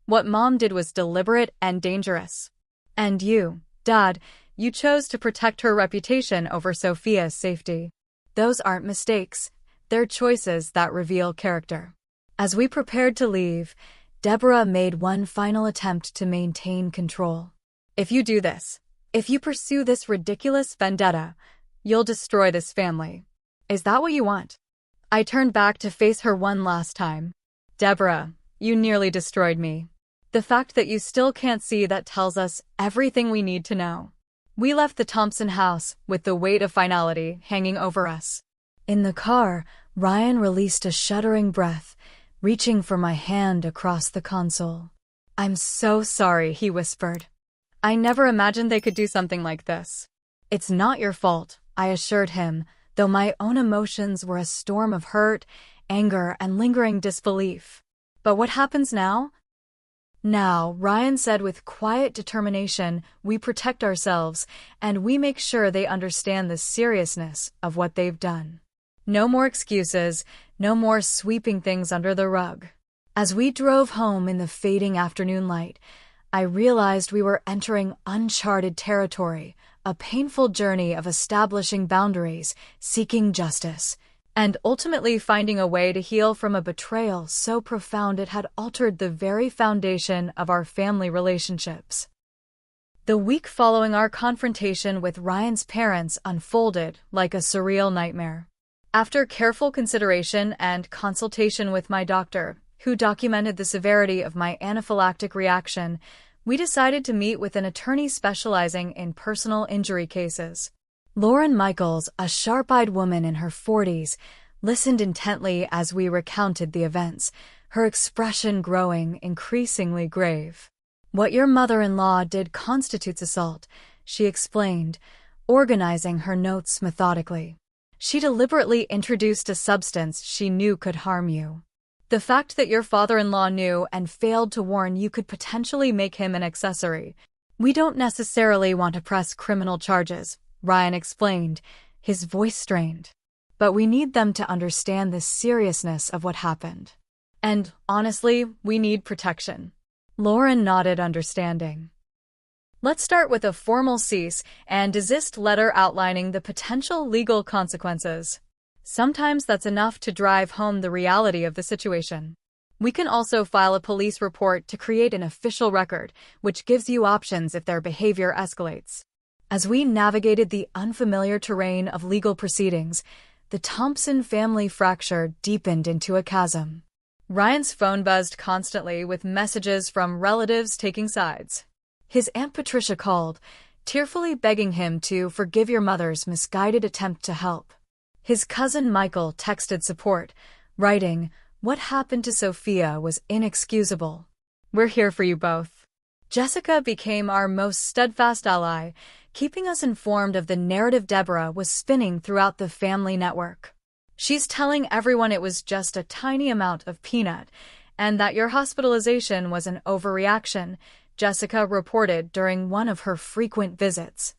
What Mom did was deliberate and dangerous. And you, Dad, you chose to protect her reputation over Sophia's safety. Those aren't mistakes, they're choices that reveal character. As we prepared to leave, Deborah made one final attempt to maintain control. If you do this, if you pursue this ridiculous vendetta, you'll destroy this family. Is that what you want? I turned back to face her one last time. Deborah, you nearly destroyed me. The fact that you still can't see that tells us everything we need to know. We left the Thompson house with the weight of finality hanging over us. In the car, Ryan released a shuddering breath, reaching for my hand across the console. I'm so sorry, he whispered. I never imagined they could do something like this. It's not your fault, I assured him, though my own emotions were a storm of hurt, anger, and lingering disbelief. But what happens now? Now, Ryan said with quiet determination, we protect ourselves, and we make sure they understand the seriousness of what they've done. No more excuses, no more sweeping things under the rug. As we drove home in the fading afternoon light, I realized we were entering uncharted territory, a painful journey of establishing boundaries, seeking justice, and ultimately finding a way to heal from a betrayal so profound it had altered the very foundation of our family relationships. The week following our confrontation with Ryan's parents unfolded like a surreal nightmare. After careful consideration and consultation with my doctor, who documented the severity of my anaphylactic reaction, we decided to meet with an attorney specializing in personal injury cases. Lauren Michaels, a sharp-eyed woman in her 40s, listened intently as we recounted the events, her expression growing increasingly grave. What your mother-in-law did constitutes assault, she explained, organizing her notes methodically. She deliberately introduced a substance she knew could harm you. The fact that your father-in-law knew and failed to warn you could potentially make him an accessory. We don't necessarily want to press criminal charges, Ryan explained, his voice strained. But we need them to understand the seriousness of what happened. And, honestly, we need protection. Lauren nodded understanding. Let's start with a formal cease and desist letter outlining the potential legal consequences. Sometimes that's enough to drive home the reality of the situation. We can also file a police report to create an official record, which gives you options if their behavior escalates. As we navigated the unfamiliar terrain of legal proceedings, the Thompson family fracture deepened into a chasm. Ryan's phone buzzed constantly with messages from relatives taking sides. His Aunt Patricia called, tearfully begging him to forgive your mother's misguided attempt to help. His cousin Michael texted support, writing, "What happened to Sophia was inexcusable. We're here for you both." Jessica became our most steadfast ally, keeping us informed of the narrative Deborah was spinning throughout the family network. She's telling everyone it was just a tiny amount of peanut, and that your hospitalization was an overreaction, Jessica reported during one of her frequent visits.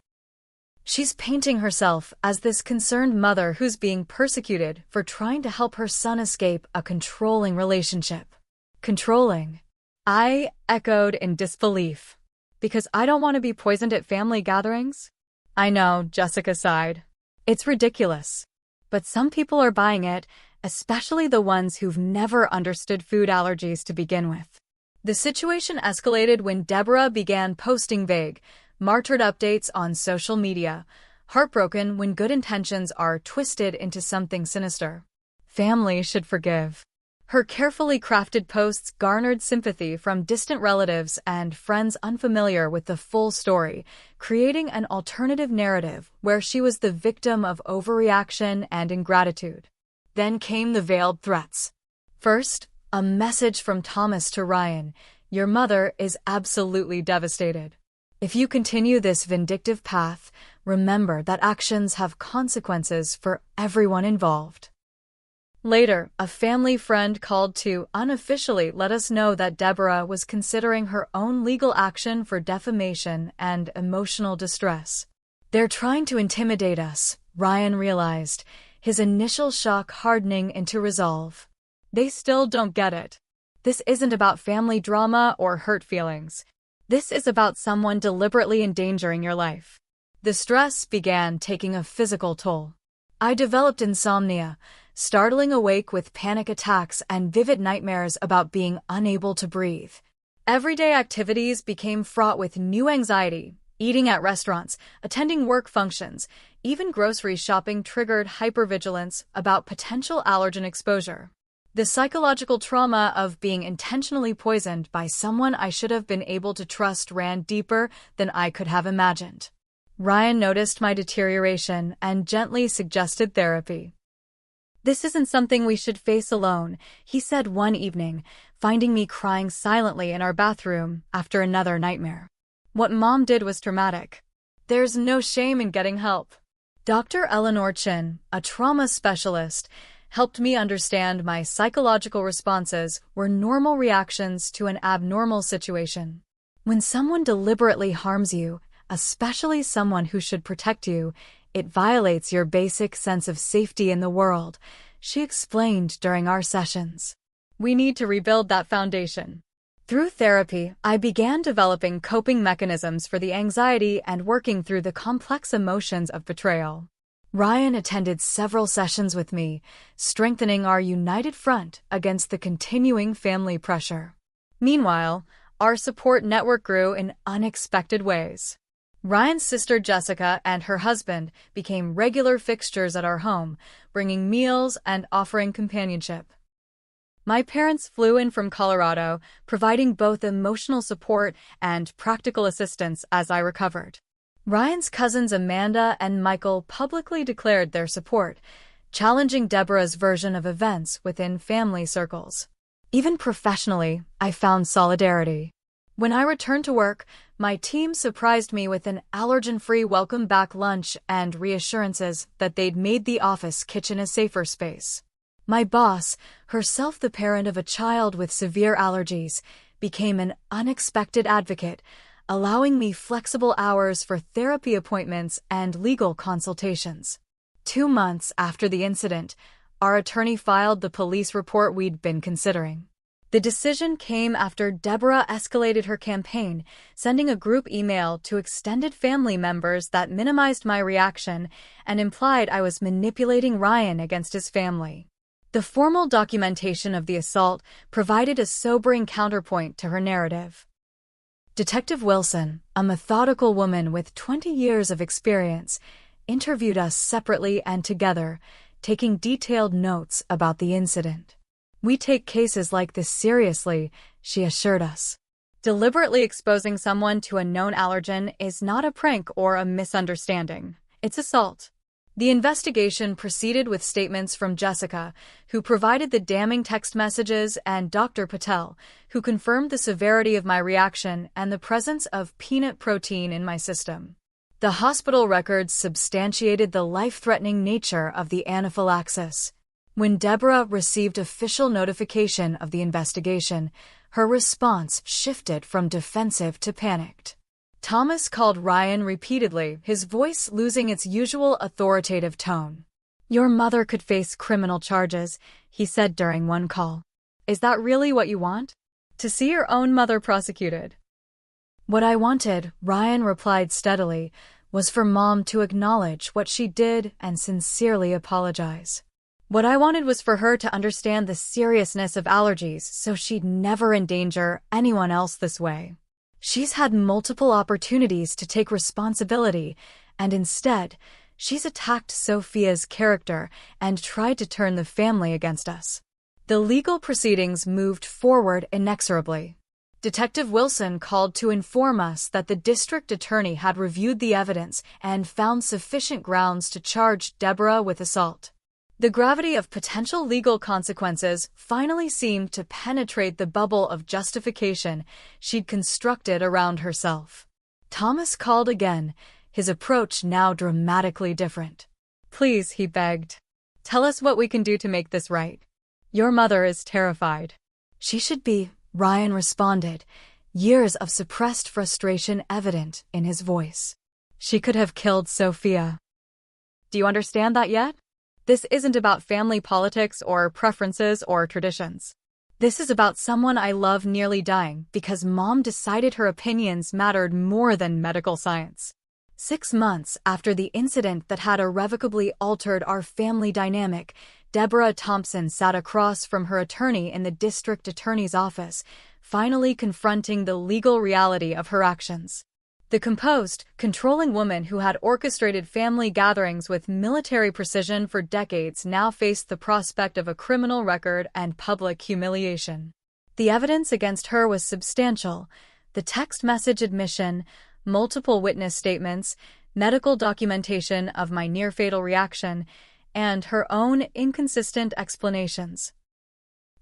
She's painting herself as this concerned mother who's being persecuted for trying to help her son escape a controlling relationship. Controlling. I echoed in disbelief. Because I don't want to be poisoned at family gatherings? I know, Jessica sighed. It's ridiculous. But some people are buying it, especially the ones who've never understood food allergies to begin with. The situation escalated when Deborah began posting vague, martyred updates on social media, heartbroken when good intentions are twisted into something sinister. Family should forgive. Her carefully crafted posts garnered sympathy from distant relatives and friends unfamiliar with the full story, creating an alternative narrative where she was the victim of overreaction and ingratitude. Then came the veiled threats. First, a message from Thomas to Ryan, "Your mother is absolutely devastated. If you continue this vindictive path, remember that actions have consequences for everyone involved." Later, a family friend called to unofficially let us know that Deborah was considering her own legal action for defamation and emotional distress. "They're trying to intimidate us," Ryan realized, his initial shock hardening into resolve. They still don't get it. This isn't about family drama or hurt feelings. This is about someone deliberately endangering your life. The stress began taking a physical toll. I developed insomnia, startling awake with panic attacks and vivid nightmares about being unable to breathe. Everyday activities became fraught with new anxiety. Eating at restaurants, attending work functions, even grocery shopping triggered hypervigilance about potential allergen exposure. The psychological trauma of being intentionally poisoned by someone I should have been able to trust ran deeper than I could have imagined. Ryan noticed my deterioration and gently suggested therapy. "This isn't something we should face alone," he said one evening, finding me crying silently in our bathroom after another nightmare. "What Mom did was traumatic. There's no shame in getting help." Dr. Eleanor Chin, a trauma specialist, helped me understand my psychological responses were normal reactions to an abnormal situation. When someone deliberately harms you, especially someone who should protect you, it violates your basic sense of safety in the world, she explained during our sessions. We need to rebuild that foundation. Through therapy, I began developing coping mechanisms for the anxiety and working through the complex emotions of betrayal. Ryan attended several sessions with me, strengthening our united front against the continuing family pressure. Meanwhile, our support network grew in unexpected ways. Ryan's sister Jessica and her husband became regular fixtures at our home, bringing meals and offering companionship. My parents flew in from Colorado, providing both emotional support and practical assistance as I recovered. Ryan's cousins Amanda and Michael publicly declared their support, challenging Deborah's version of events within family circles. Even professionally, I found solidarity. When I returned to work, my team surprised me with an allergen-free welcome-back lunch and reassurances that they'd made the office kitchen a safer space. My boss, herself the parent of a child with severe allergies, became an unexpected advocate, allowing me flexible hours for therapy appointments and legal consultations. 2 months after the incident, our attorney filed the police report we'd been considering. The decision came after Deborah escalated her campaign, sending a group email to extended family members that minimized my reaction and implied I was manipulating Ryan against his family. The formal documentation of the assault provided a sobering counterpoint to her narrative. Detective Wilson, a methodical woman with 20 years of experience, interviewed us separately and together, taking detailed notes about the incident. "We take cases like this seriously," she assured us. Deliberately exposing someone to a known allergen is not a prank or a misunderstanding. It's assault. The investigation proceeded with statements from Jessica, who provided the damning text messages, and Dr. Patel, who confirmed the severity of my reaction and the presence of peanut protein in my system. The hospital records substantiated the life-threatening nature of the anaphylaxis. When Deborah received official notification of the investigation, her response shifted from defensive to panicked. Thomas called Ryan repeatedly, his voice losing its usual authoritative tone. "Your mother could face criminal charges," he said during one call. "Is that really what you want? To see your own mother prosecuted?" "What I wanted," Ryan replied steadily, "was for Mom to acknowledge what she did and sincerely apologize. What I wanted was for her to understand the seriousness of allergies so she'd never endanger anyone else this way. She's had multiple opportunities to take responsibility, and instead, she's attacked Sophia's character and tried to turn the family against us." The legal proceedings moved forward inexorably. Detective Wilson called to inform us that the district attorney had reviewed the evidence and found sufficient grounds to charge Deborah with assault. The gravity of potential legal consequences finally seemed to penetrate the bubble of justification she'd constructed around herself. Thomas called again, his approach now dramatically different. "Please," he begged, "tell us what we can do to make this right. Your mother is terrified." "She should be," Ryan responded, years of suppressed frustration evident in his voice. "She could have killed Sophia. Do you understand that yet? This isn't about family politics or preferences or traditions. This is about someone I love nearly dying because Mom decided her opinions mattered more than medical science." 6 months after the incident that had irrevocably altered our family dynamic, Deborah Thompson sat across from her attorney in the district attorney's office, finally confronting the legal reality of her actions. The composed, controlling woman who had orchestrated family gatherings with military precision for decades now faced the prospect of a criminal record and public humiliation. The evidence against her was substantial: the text message admission, multiple witness statements, medical documentation of my near-fatal reaction, and her own inconsistent explanations.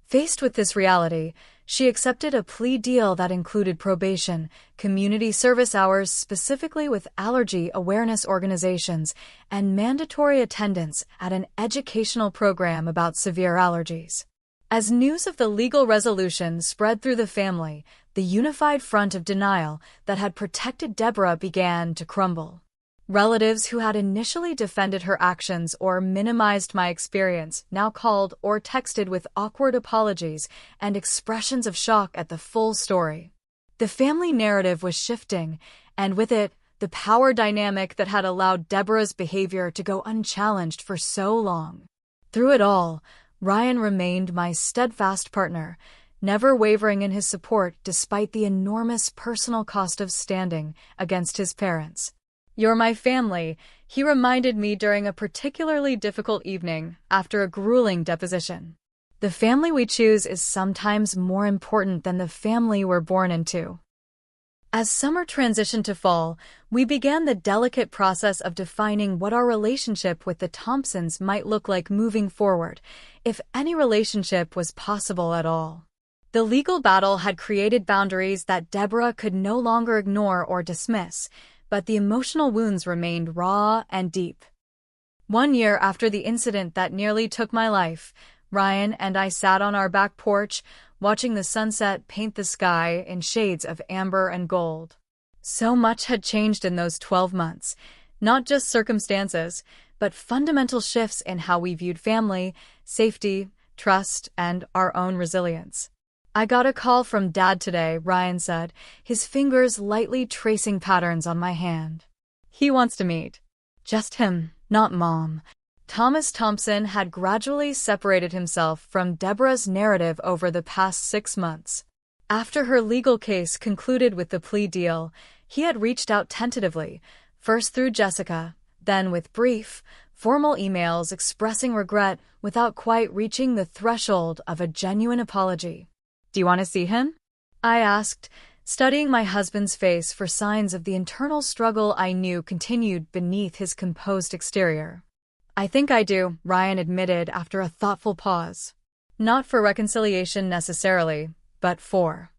Faced with this reality, she accepted a plea deal that included probation, community service hours specifically with allergy awareness organizations, and mandatory attendance at an educational program about severe allergies. As news of the legal resolution spread through the family, the unified front of denial that had protected Deborah began to crumble. Relatives who had initially defended her actions or minimized my experience now called or texted with awkward apologies and expressions of shock at the full story. The family narrative was shifting, and with it, the power dynamic that had allowed Deborah's behavior to go unchallenged for so long. Through it all, Ryan remained my steadfast partner, never wavering in his support despite the enormous personal cost of standing against his parents. "You're my family," he reminded me during a particularly difficult evening after a grueling deposition. The family we choose is sometimes more important than the family we're born into. As summer transitioned to fall, we began the delicate process of defining what our relationship with the Thompsons might look like moving forward, if any relationship was possible at all. The legal battle had created boundaries that Deborah could no longer ignore or dismiss, but the emotional wounds remained raw and deep. 1 year after the incident that nearly took my life, Ryan and I sat on our back porch, watching the sunset paint the sky in shades of amber and gold. So much had changed in those 12 months, not just circumstances, but fundamental shifts in how we viewed family, safety, trust, and our own resilience. "I got a call from Dad today," Ryan said, his fingers lightly tracing patterns on my hand. "He wants to meet." Just him, not Mom. Thomas Thompson had gradually separated himself from Deborah's narrative over the past 6 months. After her legal case concluded with the plea deal, he had reached out tentatively, first through Jessica, then with brief, formal emails expressing regret without quite reaching the threshold of a genuine apology. "Do you want to see him?" I asked, studying my husband's face for signs of the internal struggle I knew continued beneath his composed exterior. "I think I do," Ryan admitted after a thoughtful pause. "Not for reconciliation necessarily, but for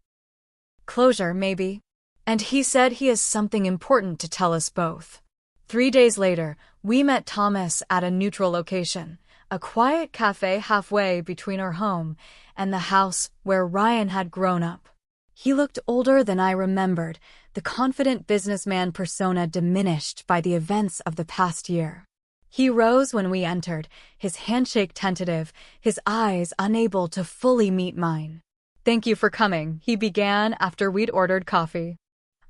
closure, maybe. And he said he has something important to tell us both." 3 days later, we met Thomas at a neutral location, a quiet cafe halfway between our home and the house where Ryan had grown up. He looked older than I remembered, the confident businessman persona diminished by the events of the past year. He rose when we entered, his handshake tentative, his eyes unable to fully meet mine. "Thank you for coming," he began after we'd ordered coffee.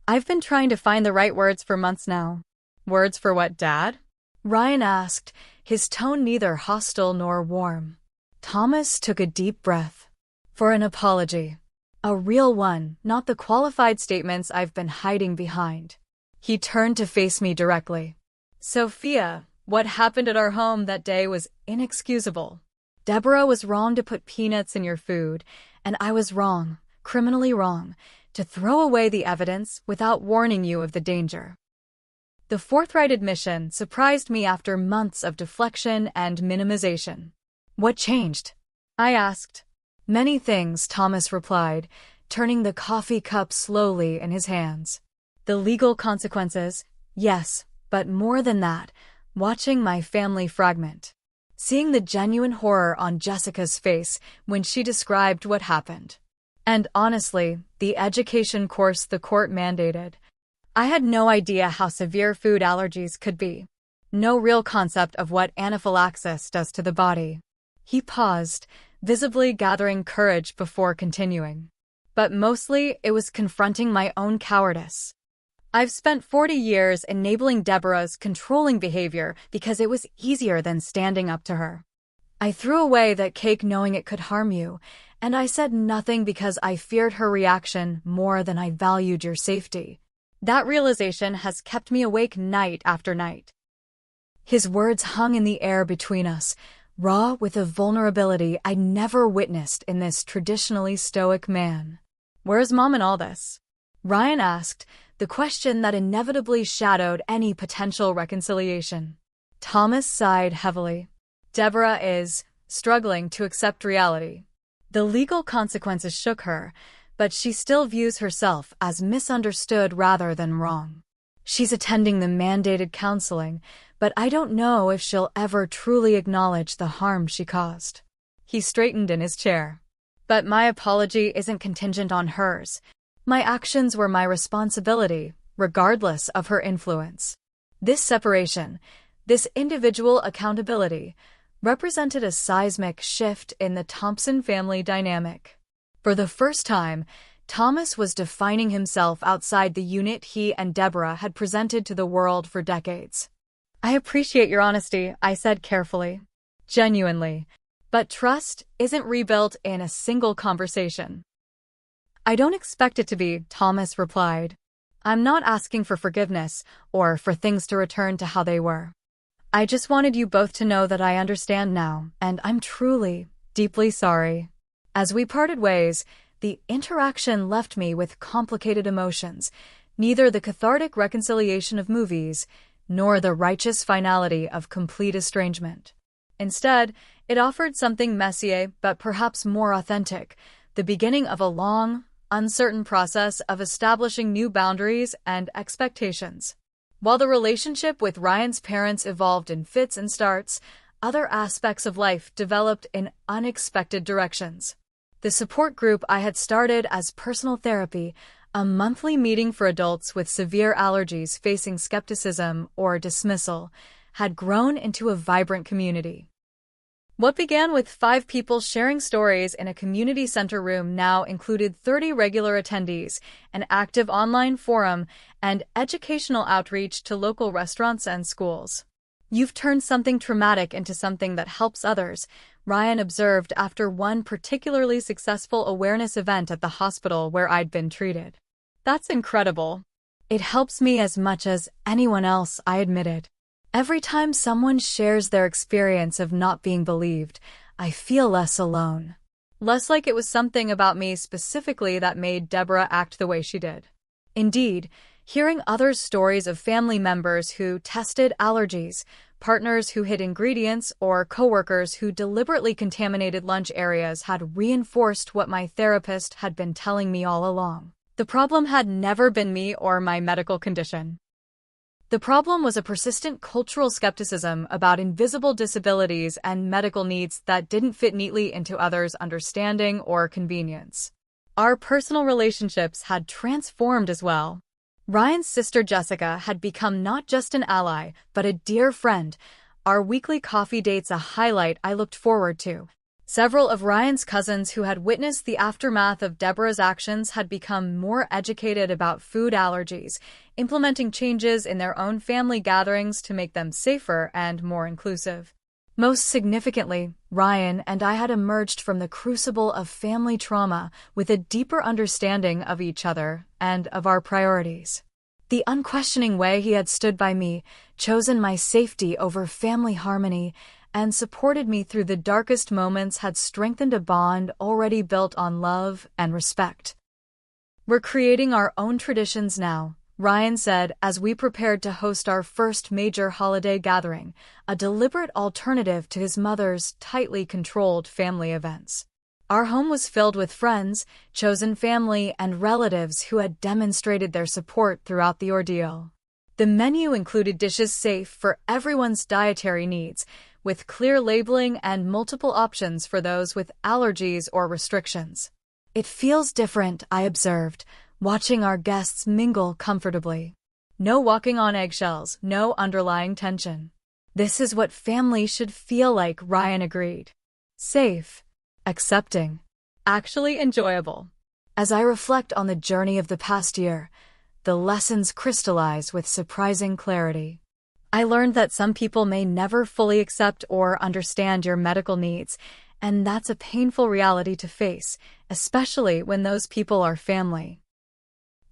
"I've been trying to find the right words for months now." "Words for what, Dad?" Ryan asked, his tone neither hostile nor warm. Thomas took a deep breath. "For an apology. A real one, not the qualified statements I've been hiding behind." He turned to face me directly. "Sophia, what happened at our home that day was inexcusable. Deborah was wrong to put peanuts in your food, and I was wrong, criminally wrong, to throw away the evidence without warning you of the danger." The forthright admission surprised me after months of deflection and minimization. "What changed?" I asked. "Many things," Thomas replied, turning the coffee cup slowly in his hands. "The legal consequences, yes, but more than that, watching my family fragment. Seeing the genuine horror on Jessica's face when she described what happened. And honestly, the education course the court mandated. I had no idea how severe food allergies could be. No real concept of what anaphylaxis does to the body." He paused, visibly gathering courage before continuing. "But mostly, it was confronting my own cowardice. I've spent 40 years enabling Deborah's controlling behavior because it was easier than standing up to her. I threw away that cake knowing it could harm you, and I said nothing because I feared her reaction more than I valued your safety. That realization has kept me awake night after night." His words hung in the air between us, raw with a vulnerability I'd never witnessed in this traditionally stoic man. "Where's Mom in all this?" Ryan asked, the question that inevitably shadowed any potential reconciliation. Thomas sighed heavily. "Deborah is struggling to accept reality. The legal consequences shook her, but she still views herself as misunderstood rather than wrong. She's attending the mandated counseling, but I don't know if she'll ever truly acknowledge the harm she caused." He straightened in his chair. "But my apology isn't contingent on hers. My actions were my responsibility, regardless of her influence." This separation, this individual accountability, represented a seismic shift in the Thompson family dynamic. For the first time, Thomas was defining himself outside the unit he and Deborah had presented to the world for decades. "I appreciate your honesty," I said carefully. "Genuinely. But trust isn't rebuilt in a single conversation." "I don't expect it to be," Thomas replied. "I'm not asking for forgiveness or for things to return to how they were. I just wanted you both to know that I understand now, and I'm truly, deeply sorry." As we parted ways, the interaction left me with complicated emotions, neither the cathartic reconciliation of movies nor the righteous finality of complete estrangement. Instead, it offered something messier but perhaps more authentic, the beginning of a long, uncertain process of establishing new boundaries and expectations. While the relationship with Ryan's parents evolved in fits and starts, other aspects of life developed in unexpected directions. The support group I had started as personal therapy, a monthly meeting for adults with severe allergies facing skepticism or dismissal, had grown into a vibrant community. What began with 5 people sharing stories in a community center room now included 30 regular attendees, an active online forum, and educational outreach to local restaurants and schools. "You've turned something traumatic into something that helps others," Ryan observed after one particularly successful awareness event at the hospital where I'd been treated. "That's incredible." "It helps me as much as anyone else," I admitted. "Every time someone shares their experience of not being believed, I feel less alone." Less like it was something about me specifically that made Deborah act the way she did. Indeed, hearing others' stories of family members who tested allergies, partners who hid ingredients, or coworkers who deliberately contaminated lunch areas had reinforced what my therapist had been telling me all along. The problem had never been me or my medical condition. The problem was a persistent cultural skepticism about invisible disabilities and medical needs that didn't fit neatly into others' understanding or convenience. Our personal relationships had transformed as well. Ryan's sister Jessica had become not just an ally, but a dear friend, our weekly coffee dates a highlight I looked forward to. Several of Ryan's cousins who had witnessed the aftermath of Deborah's actions had become more educated about food allergies, implementing changes in their own family gatherings to make them safer and more inclusive. Most significantly, Ryan and I had emerged from the crucible of family trauma with a deeper understanding of each other and of our priorities. The unquestioning way he had stood by me, chosen my safety over family harmony, and supported me through the darkest moments had strengthened a bond already built on love and respect. "We're creating our own traditions now," Ryan said as we prepared to host our first major holiday gathering, a deliberate alternative to his mother's tightly controlled family events. Our home was filled with friends, chosen family, and relatives who had demonstrated their support throughout the ordeal. The menu included dishes safe for everyone's dietary needs, with clear labeling and multiple options for those with allergies or restrictions. "It feels different," I observed, watching our guests mingle comfortably. No walking on eggshells, no underlying tension. "This is what family should feel like," Ryan agreed. "Safe, accepting, actually enjoyable." As I reflect on the journey of the past year, the lessons crystallize with surprising clarity. I learned that some people may never fully accept or understand your medical needs, and that's a painful reality to face, especially when those people are family.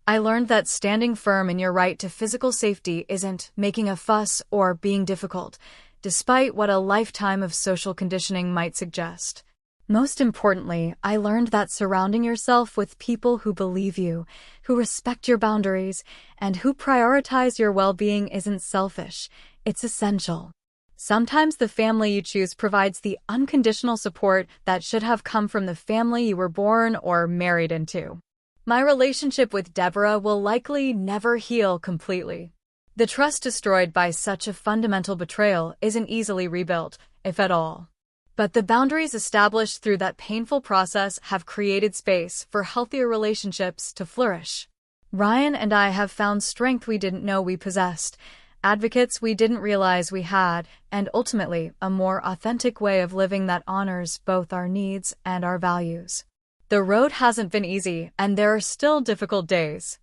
I learned that standing firm in your right to physical safety isn't making a fuss or being difficult, despite what a lifetime of social conditioning might suggest. Most importantly, I learned that surrounding yourself with people who believe you, who respect your boundaries, and who prioritize your well-being isn't selfish, it's essential. Sometimes the family you choose provides the unconditional support that should have come from the family you were born or married into. My relationship with Deborah will likely never heal completely. The trust destroyed by such a fundamental betrayal isn't easily rebuilt, if at all. But the boundaries established through that painful process have created space for healthier relationships to flourish. Ryan and I have found strength we didn't know we possessed, advocates we didn't realize we had, and ultimately, a more authentic way of living that honors both our needs and our values. The road hasn't been easy, and there are still difficult days.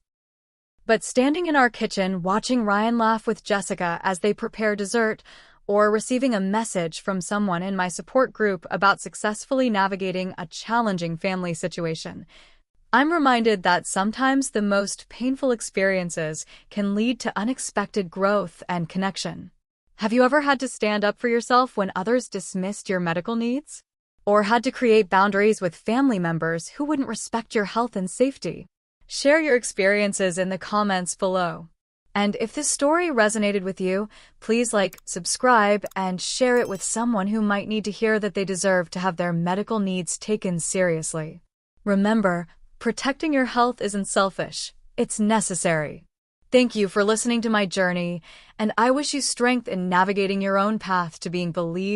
But standing in our kitchen watching Ryan laugh with Jessica as they prepare dessert, or receiving a message from someone in my support group about successfully navigating a challenging family situation, I'm reminded that sometimes the most painful experiences can lead to unexpected growth and connection. Have you ever had to stand up for yourself when others dismissed your medical needs? Or had to create boundaries with family members who wouldn't respect your health and safety? Share your experiences in the comments below. And if this story resonated with you, please like, subscribe, and share it with someone who might need to hear that they deserve to have their medical needs taken seriously. Remember, protecting your health isn't selfish, it's necessary. Thank you for listening to my journey, and I wish you strength in navigating your own path to being believed